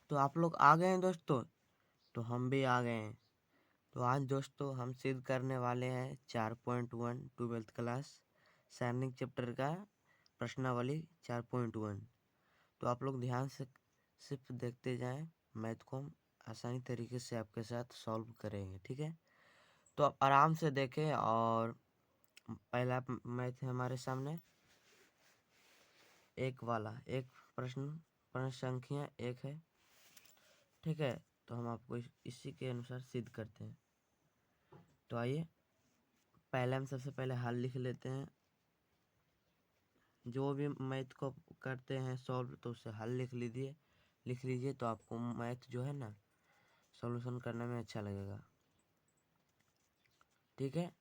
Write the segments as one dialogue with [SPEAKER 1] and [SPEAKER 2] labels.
[SPEAKER 1] तो आप लोग आ गए हैं दोस्तों, तो हम भी आ गए हैं। तो आज दोस्तों हम सिद्ध करने वाले हैं 4.1 ट्वेल्थ क्लास सैनिक चैप्टर का प्रश्नावली 4.1। तो आप लोग ध्यान से सिर्फ देखते जाएं, मैथ को हम आसानी तरीके से आपके साथ सॉल्व करेंगे, ठीक है। तो आप आराम से देखें। और पहला मैथ है हमारे सामने, एक वाला एक प्रश्न संख्या एक है, ठीक है। तो हम आपको इसी के अनुसार सिद्ध करते हैं। तो आइए पहले हम सबसे पहले हल लिख लेते हैं। जो भी मैथ को करते हैं सॉल्व, तो उसे हल लिख लीजिए तो आपको मैथ जो है ना सॉल्यूशन करने में अच्छा लगेगा, ठीक है।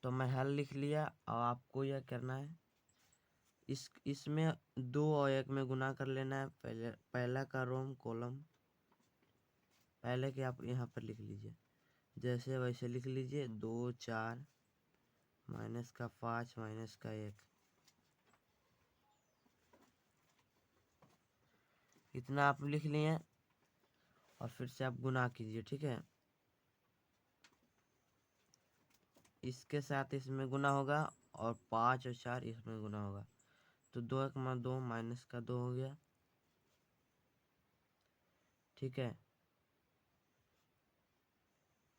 [SPEAKER 1] तो मैं हल लिख लिया और आपको यह करना है, इसमें 2 और 1 में गुना कर लेना है। पहला का रोम कॉलम पहले के आप यहाँ पर लिख लीजिए, जैसे वैसे लिख लीजिए। 2 4 माइनस का 5 माइनस का 1, इतना आप लिख लिए। और फिर से आप गुना कीजिए, ठीक है। इसके साथ इसमें गुना होगा और 5 और 4 इसमें गुना होगा। तो 2 1 में 2 माइनस का 2 हो गया, ठीक है।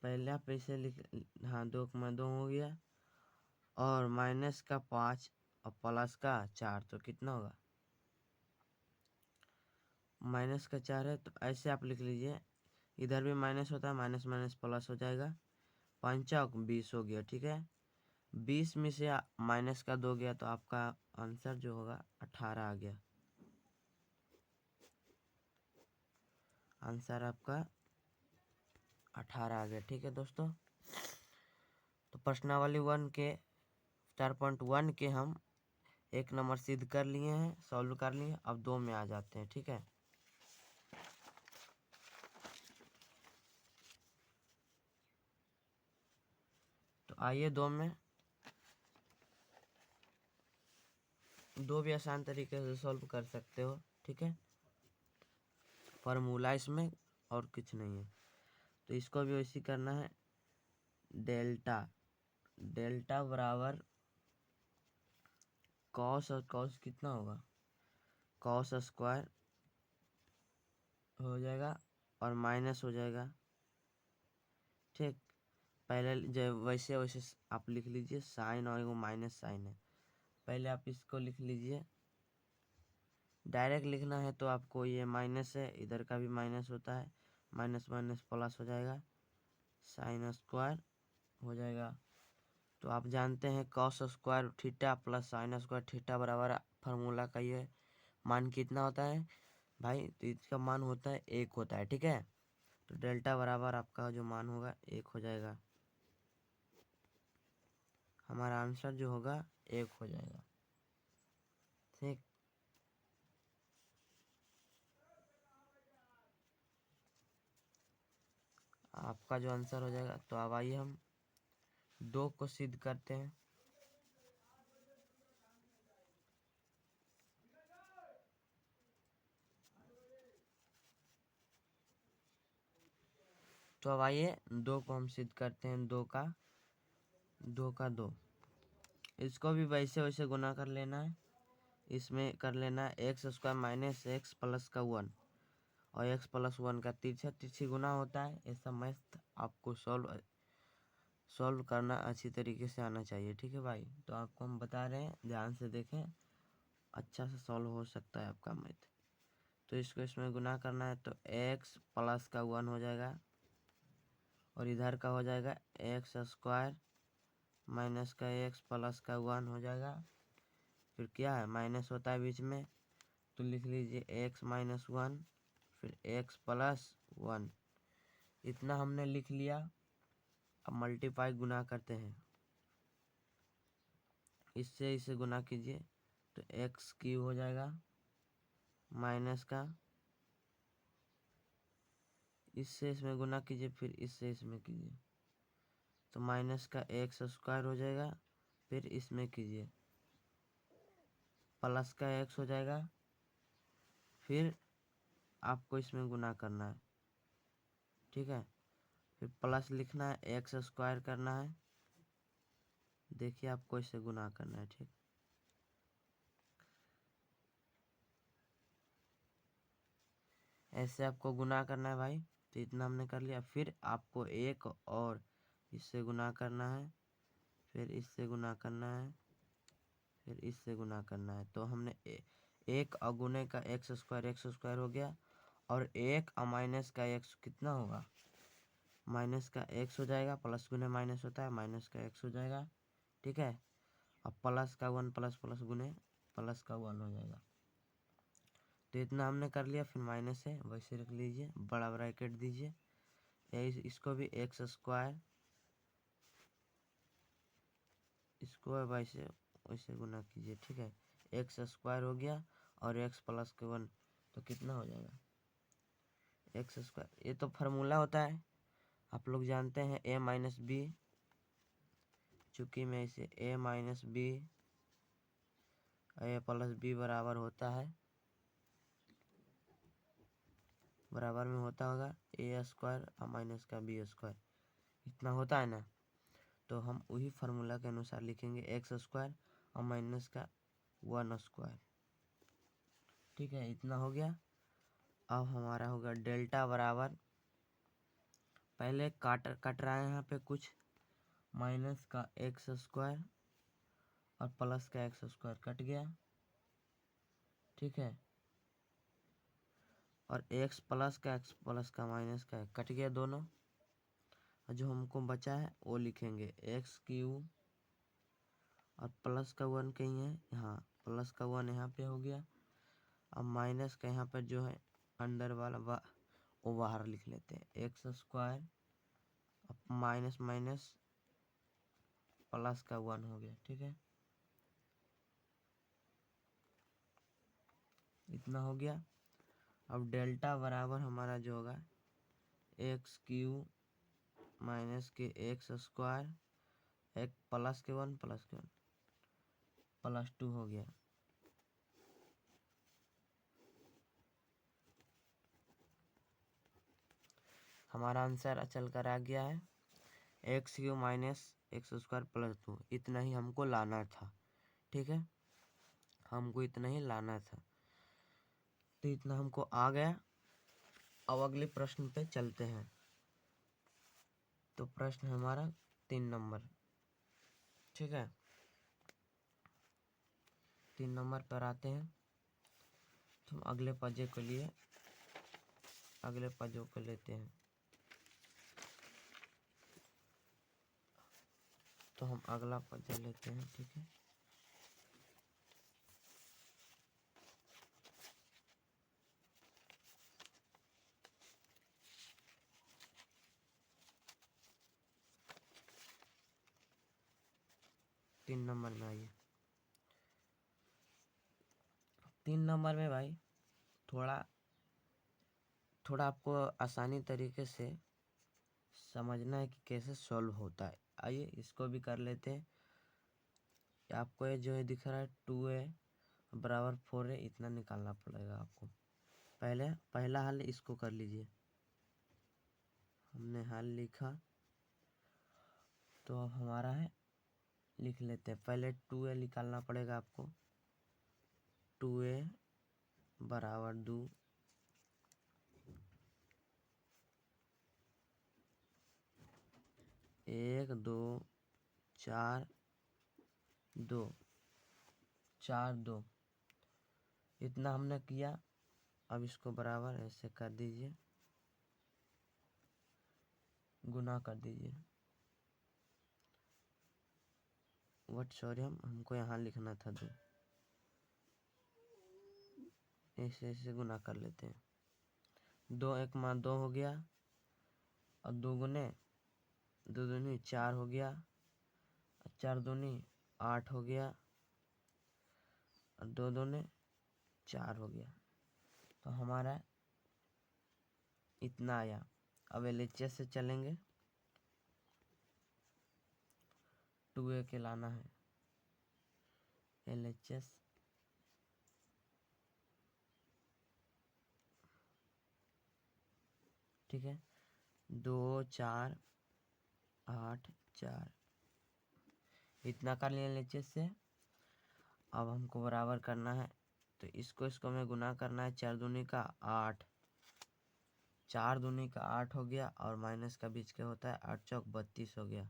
[SPEAKER 1] पहले आप ऐसे लिख, हाँ 2 1 में 2 हो गया और माइनस का 5 और प्लस का 4, तो कितना होगा? माइनस का 4 है, तो ऐसे आप लिख लीजिए। इधर भी माइनस होता है, माइनस माइनस प्लस हो जाएगा। 5 चौक 20 हो गया, ठीक है। 20 में से माइनस का 2 गया, तो आपका आंसर जो होगा 18 आ गया। आंसर आपका 18 आ गया, ठीक है दोस्तों। तो प्रश्नावली 4.1 के हम 1 नंबर सिद्ध कर लिए हैं, सॉल्व कर लिए। अब 2 में आ जाते हैं, ठीक है। तो आइए 2 में, 2 भी आसान तरीके से सॉल्व कर सकते हो, ठीक है। फार्मूला इसमें और कुछ नहीं है, तो इसको भी वैसे करना है। डेल्टा बराबर कॉस, और कॉस कितना होगा? कॉस स्क्वायर हो जाएगा और माइनस हो जाएगा, ठीक। पहले जब वैसे वैसे आप लिख लीजिए, साइन और वो माइनस साइन है। पहले आप इसको लिख लीजिए। डायरेक्ट लिखना है तो आपको ये माइनस है, इधर का भी माइनस होता है, माइनस माइनस प्लस हो जाएगा, साइन स्क्वायर हो जाएगा। तो आप जानते हैं cos square theta plus sine square theta बराबर फार्मूला का ये मान कितना होता है भाई? तो इसका मान होता है 1 होता है, ठीक है। तो डेल्टा बराबर आपका जो मान होगा 1 हो जाएगा। हमारा आंसर जो होगा 1 हो जाएगा, ठीक। आपका जो आंसर हो जाएगा। तो अब आइए हम 2 को सिद्ध करते हैं। तो अब आइए 2 को हम सिद्ध करते हैं। 2 का 2, इसको भी वैसे वैसे गुना कर लेना है। इसमें कर लेना है x square minus x plus का 1 और एक्स प्लस 1 का तिरछा तिरछी गुना होता है। ऐसा मैथ आपको सॉल्व करना अच्छी तरीके से आना चाहिए, ठीक है भाई। तो आपको हम बता रहे हैं, ध्यान से देखें, अच्छा से सॉल्व हो सकता है आपका मैथ। तो इसको इसमें गुना करना है, तो एक्स प्लस का 1 हो जाएगा और इधर का हो जाएगा एक्स स्क्वायर माइनस का एक्स प्लस का 1 हो जाएगा। फिर क्या है, माइनस होता है बीच में, तो लिख लीजिए एक्स माइनस 1 फिर एक्स प्लस 1, इतना हमने लिख लिया। अब मल्टीप्लाई गुना करते हैं, इससे इसे गुना कीजिए तो एक्स क्यूब हो जाएगा माइनस का, इससे इसमें गुना कीजिए फिर इससे इसमें कीजिए तो माइनस का एक्स स्क्वायर हो जाएगा। फिर इसमें कीजिए प्लस का एक्स हो जाएगा, फिर आपको इसमें गुना करना है, ठीक है। फिर प्लस लिखना है, एक्स स्क्वायर करना है, देखिए आपको इसे गुना करना है, ठीक। ऐसे आपको गुना करना है भाई। तो इतना हमने कर लिया। फिर आपको एक और इससे गुना करना है, फिर इससे गुना करना है, फिर इससे गुना करना है। तो हमने एक अगुने का एक्स स्क्वायर हो गया, और एक माइनस का एक्स कितना होगा, माइनस का एक्स हो जाएगा, प्लस गुने माइनस होता है, माइनस का एक्स हो जाएगा, ठीक है। अब प्लस का वन, प्लस प्लस गुने प्लस का वन हो जाएगा। तो इतना हमने कर लिया। फिर माइनस है वैसे रख लीजिए, बड़ा ब्रैकेट दीजिए, इसको भी एक्स स्क्वायर, इसको वैसे वैसे गुना कीजिए, ठीक है। एक्स स्क्वायर हो गया, और एक्स प्लस के वन, तो कितना हो जाएगा, एक्स स्क्वायर। ये तो फार्मूला होता है, आप लोग जानते हैं, ए माइनस बी। चूँकि मैं इसे ए माइनस बी, ए प्लस बी बराबर होता है, बराबर में होता होगा ए स्क्वायर और माइनस का बी स्क्वायर, इतना होता है ना। तो हम वही फार्मूला के अनुसार लिखेंगे, एक्स स्क्वायर और माइनस का वन स्क्वायर, ठीक है। इतना हो गया। अब हमारा होगा डेल्टा बराबर, पहले कट रहा है यहाँ पे कुछ, माइनस का एक्स स्क्वायर और प्लस का एक्स स्क्वायर कट गया, ठीक है। और एक्स प्लस का माइनस का कट गया दोनों। और जो हमको बचा है वो लिखेंगे एक्स क्यू, और प्लस का वन कहीं है यहाँ, प्लस का वन यहाँ पे हो गया। अब माइनस का यहाँ पर जो है अंदर वाला वो बाहर लिख लेते हैं, एक्स स्क्वायर, अब माइनस माइनस प्लस का वन हो गया, ठीक है। इतना हो गया। अब डेल्टा बराबर हमारा जो होगा एक्स क्यू माइनस के एक्स स्क्वायर, एक प्लस के वन प्लस टू हो गया। हमारा आंसर अचल कर आ गया है, x Q minus x square plus two. इतना ही हमको लाना था, ठीक है, हमको इतना ही लाना था। तो इतना हमको आ गया। अब अगले प्रश्न पे चलते हैं। तो प्रश्न है हमारा 3 नंबर, ठीक है। 3 नंबर पर आते हैं। तो अगले पजे के लिए अगले पजों को लेते हैं। तो हम अगला पजा लेते हैं, ठीक है। तीन नंबर में आइए। 3 नंबर में भाई थोड़ा आपको आसानी तरीके से समझना है कि कैसे सॉल्व होता है। आइए इसको भी कर लेते हैं। आपको ये जो है दिख रहा है 2a बराबर 4a, इतना निकालना पड़ेगा आपको। पहला हल इसको कर लीजिए। हमने हल लिखा, तो अब हमारा है, लिख लेते हैं। पहले 2a निकालना पड़ेगा आपको। 2a बराबर 2, एक दो चार दो, चार दो, इतना हमने किया। अब इसको बराबर ऐसे कर दीजिए, गुना कर दीजिए। सॉरी, हमको यहाँ लिखना था 2, ऐसे ऐसे गुना कर लेते हैं। 2 एक माँ 2 हो गया, और 2 गुने 2 दूनी 4 हो गया, 4 दूनी 8 हो गया, और 2 दूने 4 हो गया। तो हमारा इतना आया। अब LHS से चलेंगे, 2a के लाना है। LHS ठीक है, 2 4 8 4 इतना कर लिया नीचे से। अब हमको बराबर करना है, तो इसको हमें गुना करना है। 4 दूनी का 8, 4 दूनी का 8 हो गया, और माइनस का बीच का होता है 8 चौक 32 हो गया।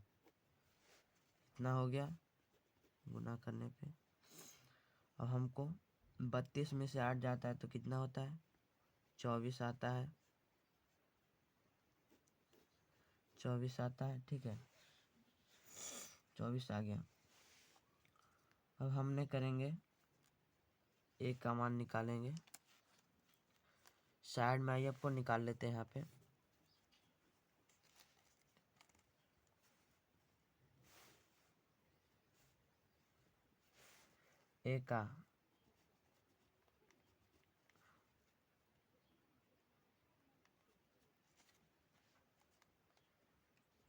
[SPEAKER 1] इतना हो गया गुना करने पे। अब हमको 32 में से 8 जाता है तो कितना होता है, 24 आता है, 24 आता है। ठीक है, 24 आ गया। अब हमने करेंगे एक का मान निकालेंगे। साइड में आइए, आपको निकाल लेते हैं यहाँ पे। ए का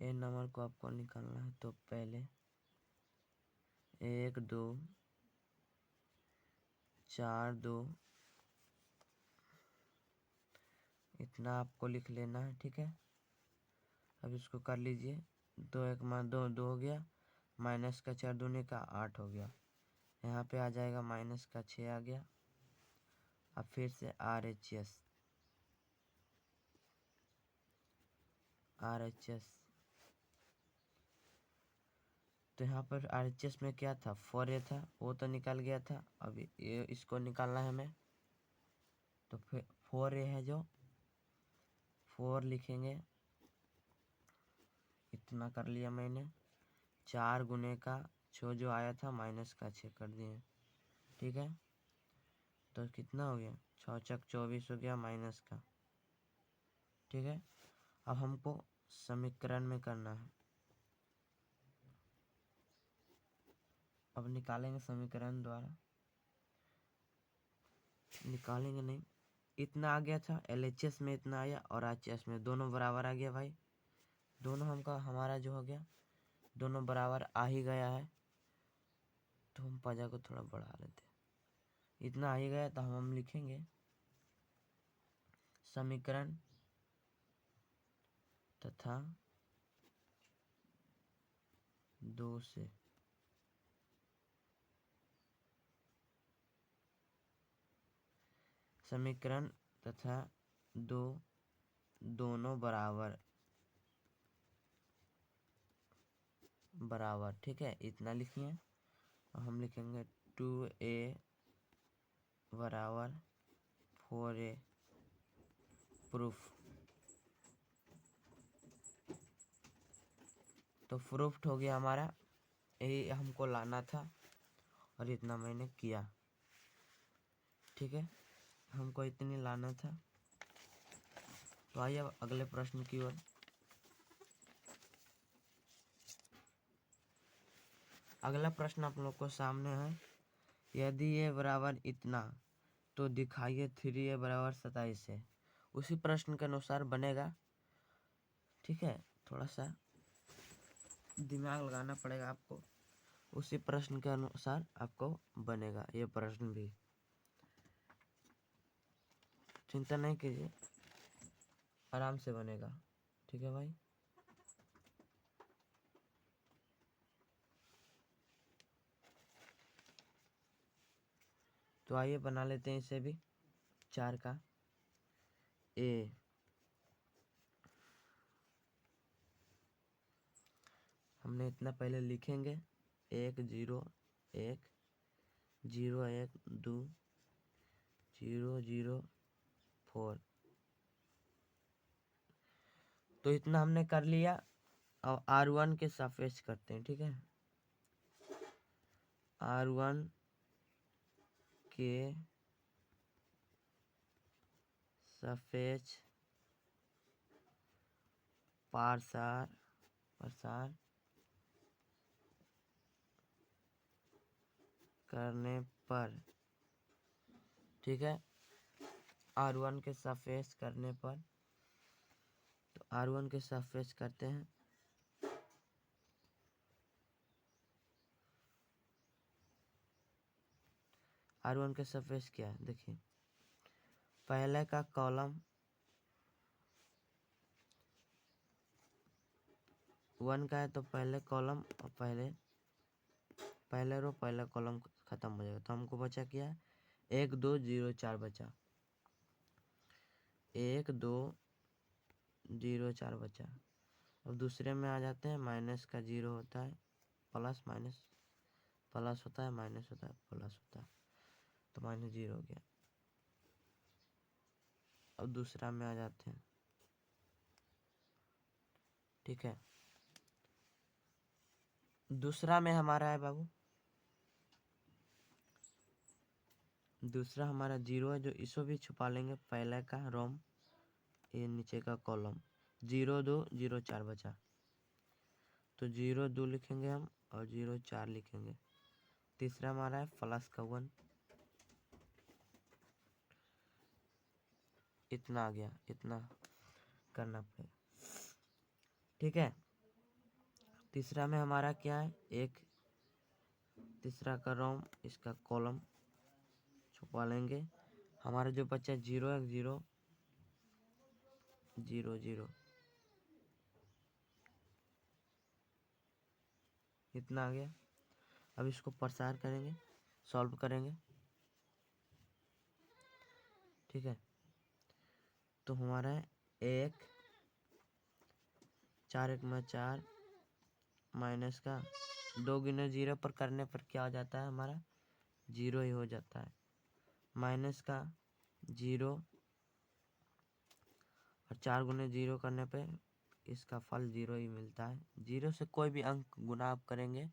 [SPEAKER 1] ए नंबर को आपको निकालना है, तो पहले 1 2 4 2 इतना आपको लिख लेना है। ठीक है, अब इसको कर लीजिए। 2 1 मान 2 2 हो गया, माइनस का 4 दूनी का 8 हो गया। यहाँ पे आ जाएगा माइनस का 6 आ गया। अब फिर से RHS तो यहाँ पर RHS में क्या था, 4A था, वो तो निकल गया था। अब ये इसको निकालना है हमें, तो फिर 4A है जो 4 लिखेंगे। इतना कर लिया मैंने। 4 गुने का 6 जो आया था, माइनस का 6 कर दिए। ठीक है, तो कितना हो गया, 6 चक 24 हो गया माइनस का। ठीक है, अब हमको समीकरण में करना है। अब निकालेंगे समीकरण द्वारा, निकालेंगे नहीं। इतना आ गया था, LHS में इतना आया और RHS में दोनों बराबर आ गया भाई। दोनों हमारा जो हो गया, दोनों बराबर आ ही गया है। तो हम पाजा को थोड़ा बढ़ा लेते हैं। इतना आ ही गया, तो हम लिखेंगे समीकरण तथा 2 से समीकरण तथा 2 दोनों बराबर। ठीक है, इतना लिखिए। हम लिखेंगे 2A बराबर 4A प्रूफ। तो प्रूफ्ड हो गया हमारा, यही हमको लाना था और इतना मैंने किया। ठीक है, हमको इतनी लाना था। तो आइए अब अगले प्रश्न की ओर। अगला प्रश्न आप लोग को सामने है। यदि ये बराबर इतना, तो दिखाइए 3A बराबर 27 है। उसी प्रश्न के अनुसार बनेगा। ठीक है, थोड़ा सा दिमाग लगाना पड़ेगा आपको। उसी प्रश्न के अनुसार आपको बनेगा ये प्रश्न भी, चिंता नहीं कीजिए, आराम से बनेगा। ठीक है भाई, तो आइए बना लेते हैं इसे भी। 4 का A हमने इतना पहले लिखेंगे। 1 0 1 0 1 2 0 0 4। तो इतना हमने कर लिया। अब R1 के सापेक्ष करते हैं। ठीक है, R1 के सापेक्ष प्रसार करने पर। ठीक है, R1 के सापेक्ष करने पर, तो R1 के सापेक्ष करते हैं। R1 के सापेक्ष क्या है, देखिए, पहले का कॉलम 1 का है तो पहले कॉलम और पहले रो पहला कॉलम खत्म हो जाएगा। तो हमको बचा क्या है, 1 2 0 4 बचा, 1 2 0 4 बचा। अब दूसरे में आ जाते हैं, माइनस का 0 होता है, प्लस माइनस प्लस होता है, माइनस होता है, प्लस होता है, तो -0 हो गया। अब दूसरा में आ जाते हैं, ठीक है। दूसरा में हमारा है बाबू, दूसरा हमारा 0 है, जो इसको भी छुपा लेंगे, पहले का रोम, ये नीचे का कॉलम, 0 2 0 4 बचा, तो 0 2 लिखेंगे हम और 0 4 लिखेंगे। तीसरा हमारा है प्लस का 1, इतना आ गया, इतना करना पड़ेगा, ठीक है। तीसरा में हमारा क्या है, एक तीसरा का रोम, इसका कॉलम छुपा लेंगे। हमारा जो बच्चा 0 1 0 0 0, इतना आ गया। अब इसको प्रसार करेंगे, सॉल्व करेंगे, ठीक है। तो हमारा है 1 4 1 में 4, माइनस का 2 गुने 0 पर करने पर क्या हो जाता है, हमारा 0 ही हो जाता है। माइनस का 0 और 4 गुने 0 करने पे इसका फल 0 ही मिलता है। 0 से कोई भी अंक गुना आप करेंगे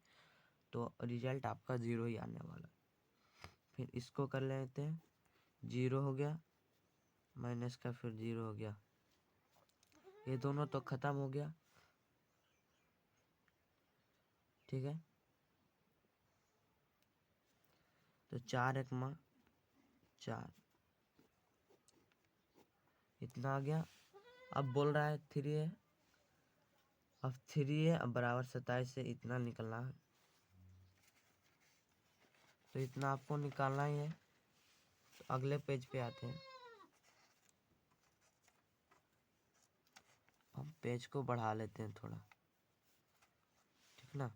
[SPEAKER 1] तो रिजल्ट आपका 0 ही आने वाला है। फिर इसको कर लेते हैं, 0 हो गया, माइनस का फिर 0 हो गया, ये दोनों तो खत्म हो गया, ठीक है। तो 4 1 में 4, इतना आ गया। अब बोल रहा है 3 है, अब 3 है, अब बराबर 27 से इतना निकलना है, तो इतना आपको निकालना ही है। तो अगले पेज पे आते हैं, हम पेज को बढ़ा लेते हैं थोड़ा, ठीक ना।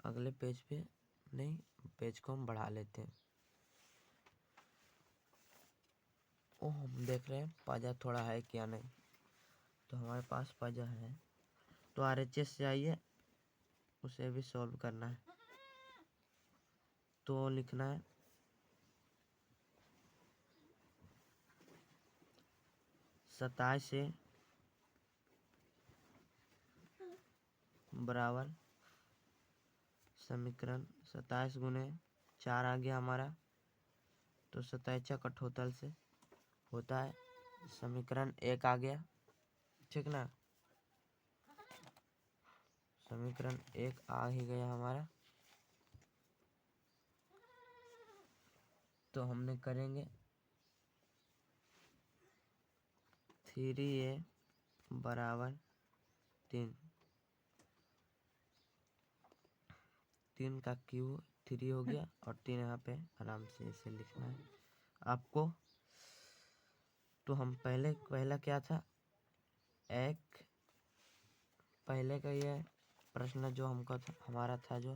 [SPEAKER 1] अगले पेज पे नहीं, पेज को हम बढ़ा लेते हैं। ओ, हम देख रहे हैं पाजा थोड़ा है क्या नहीं, तो हमारे पास पाजा है। तो RHS से आइए, उसे भी सॉल्व करना है। तो लिखना है 27 से बराबर समीकरण 27 गुने 4 आ गया हमारा, तो 27 कठोतल से होता है समीकरण 1 आ गया, ठीक ना। समीकरण 1 आ ही गया हमारा। तो हमने करेंगे 3a बराबर 3, 3 का क्यूब 3 हो गया, और 3 यहाँ पे आराम से इसे लिखना है आपको। तो हम पहला क्या था, एक पहले का ये प्रश्न जो हमको था, हमारा था जो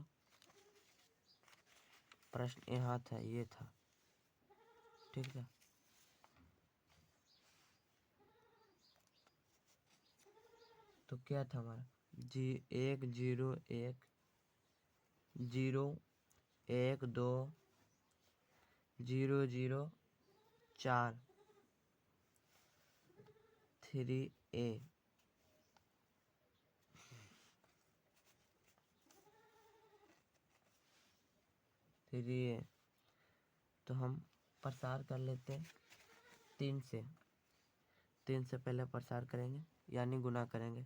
[SPEAKER 1] प्रश्न यहाँ था, ये था, ठीक है। तो क्या था हमारा, 1 0 1 0 1 2 0 0 4 3a, तो हम प्रसार कर लेते हैं 3 से, 3 से पहले प्रसार करेंगे, यानी गुना करेंगे।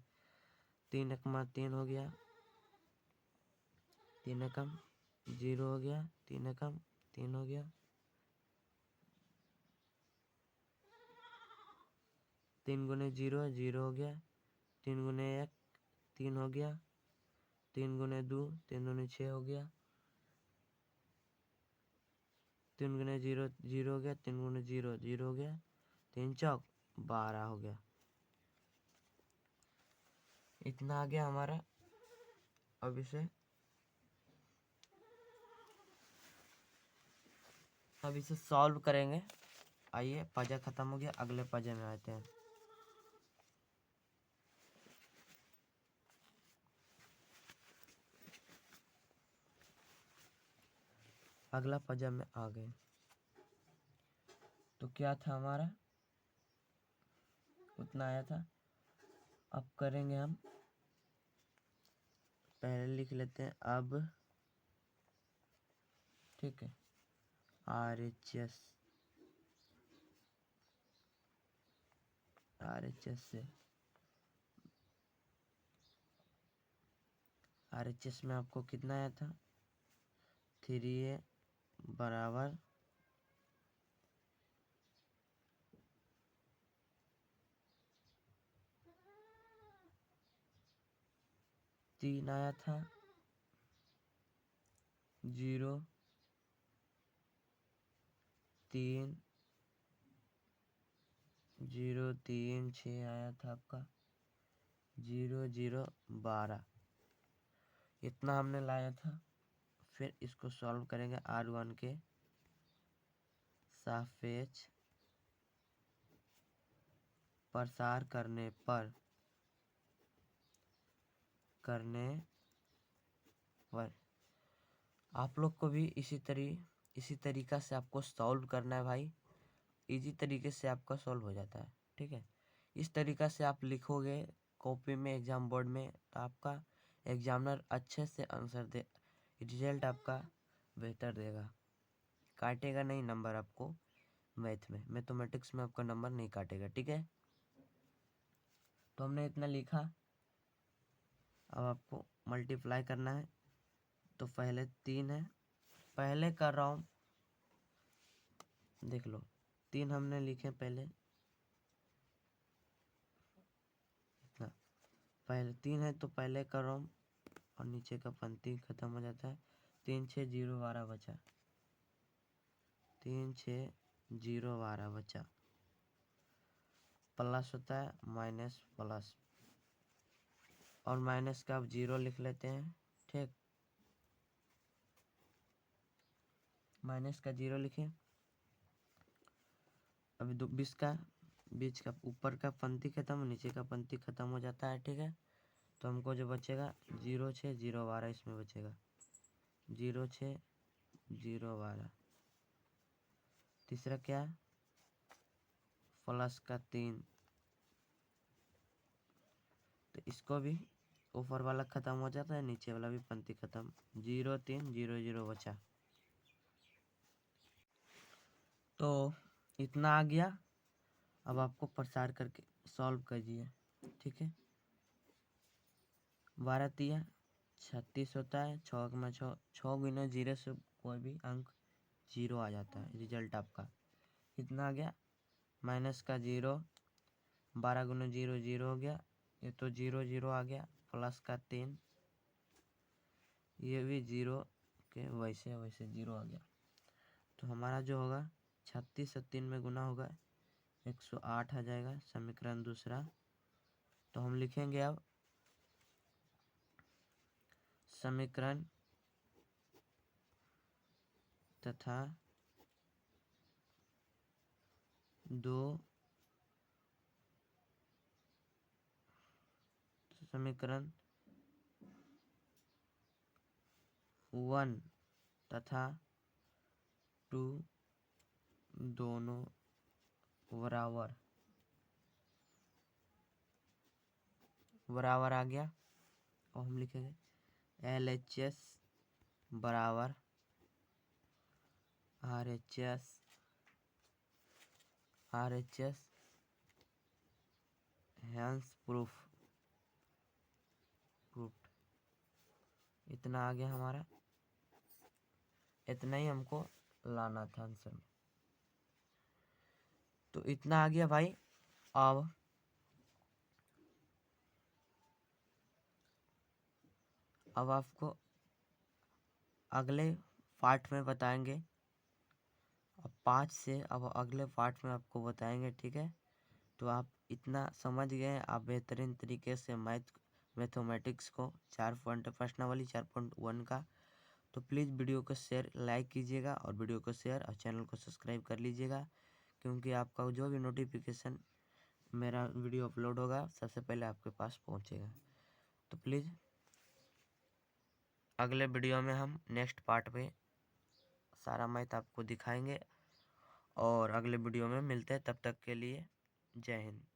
[SPEAKER 1] 3 1 में 3 हो गया, 3 एकम 0 हो गया, 3 एकम 3 हो गया, 3 गुने 0 0 हो गया, 3 गुने 1 3 हो गया, 3 गुने 2 3 दूनी 6 हो गया, 3 गुने 0 0 हो गया, 3 गुने 0 0 हो गया, 3 चौक 12 हो गया। इतना आ गया हमारा। अब इसे सॉल्व करेंगे। आइए, पजा खत्म हो गया, अगले पजे में आते हैं। अगला पजा में आ गए। तो क्या था हमारा, उतना आया था। अब करेंगे हम, पहले लिख लेते हैं अब, ठीक है। RHS से RHS में आपको कितना आया था, 3A बराबर 3 आया था, 0 3 0 3 6 आया था आपका, 0 0 12, इतना हमने लाया था। फिर इसको सॉल्व करेंगे R1 के सापेक्ष प्रसार करने पर आप लोग को भी इसी तरीका से आपको सॉल्व करना है भाई। इजी तरीके से आपका सॉल्व हो जाता है, ठीक है। इस तरीका से आप लिखोगे कॉपी में, एग्जाम बोर्ड में, तो आपका एग्जामिनर अच्छे से आंसर दे, रिजल्ट आपका बेहतर देगा। काटेगा नहीं नंबर आपको, मैथ में, मैथमेटिक्स में आपका नंबर नहीं काटेगा, ठीक है। तो हमने इतना लिखा। अब आपको मल्टीप्लाई करना है। तो पहले 3 है, पहले कर रहा हूँ, देख लो। 3 हमने लिखे पहले, इतना पहले 3 है तो पहले कर रहा हूँ, और नीचे का पंक्ति खत्म हो जाता है। 3 6 0 12 बचा, 3 6 0 12 बचा। प्लस होता है माइनस प्लस, और माइनस का अब 0 लिख लेते हैं, ठीक। माइनस का 0 लिखे। अभी 20 का बीच का ऊपर का पंक्ति खत्म, नीचे का पंक्ति खत्म हो जाता है, ठीक है। तो हमको जो बचेगा 0 6 0 12 इसमें बचेगा, 0 6 0 12। तीसरा क्या, प्लस का 3, तो इसको भी ऊपर वाला खत्म हो जाता है, नीचे वाला भी पंक्ति खत्म, 0 3 0 0 बचा। तो इतना आ गया। अब आपको प्रसार करके सॉल्व कीजिए, ठीक है। 12 तिया 36 होता है, 6 में 6 गुना 0 से कोई भी अंक 0 आ जाता है, रिजल्ट आपका कितना आ गया। माइनस का 0, 12 गुना 0 0 हो गया, ये तो 0 0 आ गया। प्लस का 3, ये भी 0 के वैसे वैसे 0 आ गया। तो हमारा जो होगा 36 से 3 में गुना होगा, 108 आ जाएगा, समीकरण दूसरा। तो हम लिखेंगे अब समीकरण तथा 2 समीकरण 1 तथा 2 दोनों बराबर आ गया। और हम लिखेंगे LHS बराबर RHS हैंस प्रूफ्ड। इतना आ गया हमारा, इतना ही हमको लाना था आंसर में। तो इतना आ गया भाई। अब आपको अगले पार्ट में बताएंगे। अब 5 से अब अगले पार्ट में आपको बताएंगे, ठीक है। तो आप इतना समझ गए, आप बेहतरीन तरीके से मैथ मैथमेटिक्स को 4 पॉइंट प्रश्नावली 4.1 का। तो प्लीज़ वीडियो को शेयर लाइक कीजिएगा और वीडियो को शेयर और चैनल को सब्सक्राइब कर लीजिएगा, क्योंकि आपका जो भी नोटिफिकेशन मेरा वीडियो अपलोड होगा सबसे पहले आपके पास पहुंचेगा। तो प्लीज़ अगले वीडियो में हम नेक्स्ट पार्ट पे सारा मैथ आपको दिखाएंगे और अगले वीडियो में मिलते हैं। तब तक के लिए जय हिंद।